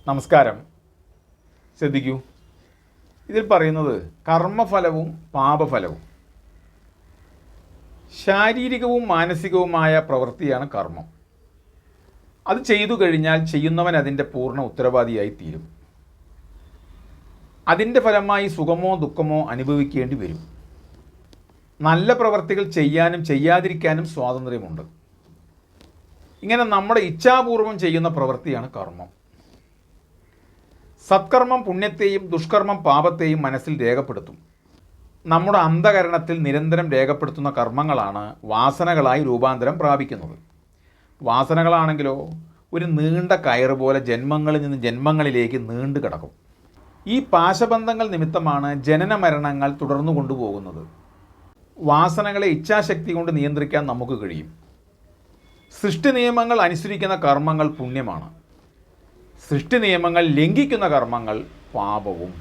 നമസ്കാരം. ശ്രദ്ധിക്കൂ, ഇതിൽ പറയുന്നത് കർമ്മഫലവും പാപഫലവും. ശാരീരികവും മാനസികവുമായ പ്രവൃത്തിയാണ് കർമ്മം. അത് ചെയ്തു കഴിഞ്ഞാൽ ചെയ്യുന്നവൻ അതിൻ്റെ പൂർണ്ണ ഉത്തരവാദിയായി തീരും. അതിൻ്റെ ഫലമായി സുഖമോ ദുഃഖമോ അനുഭവിക്കേണ്ടി വരും. നല്ല പ്രവൃത്തികൾ ചെയ്യാനും ചെയ്യാതിരിക്കാനും സ്വാതന്ത്ര്യമുണ്ട്. ഇങ്ങനെ നമ്മുടെ ഇച്ഛാപൂർവം ചെയ്യുന്ന പ്രവൃത്തിയാണ് കർമ്മം. സത്കർമ്മം പുണ്യത്തെയും ദുഷ്കർമ്മം പാപത്തെയും മനസ്സിൽ രേഖപ്പെടുത്തും. നമ്മുടെ അന്ധകരണത്തിൽ നിരന്തരം രേഖപ്പെടുത്തുന്ന കർമ്മങ്ങളാണ് വാസനകളായി രൂപാന്തരം പ്രാപിക്കുന്നത്. വാസനകളാണെങ്കിലോ ഒരു നീണ്ട കയറ് പോലെ ജന്മങ്ങളിൽ നിന്ന് ജന്മങ്ങളിലേക്ക് നീണ്ടു കിടക്കും. ഈ പാശബന്ധങ്ങൾ നിമിത്തമാണ് ജനന മരണങ്ങൾ തുടർന്നു കൊണ്ടുപോകുന്നത്. വാസനകളെ ഇച്ഛാശക്തി കൊണ്ട് നിയന്ത്രിക്കാൻ നമുക്ക് കഴിയും. സൃഷ്ടി നിയമങ്ങൾ അനുസരിക്കുന്ന കർമ്മങ്ങൾ പുണ്യമാണ്. സൃഷ്ടി നിയമങ്ങൾ ലംഘിക്കുന്ന കർമ്മങ്ങൾ പാപവും.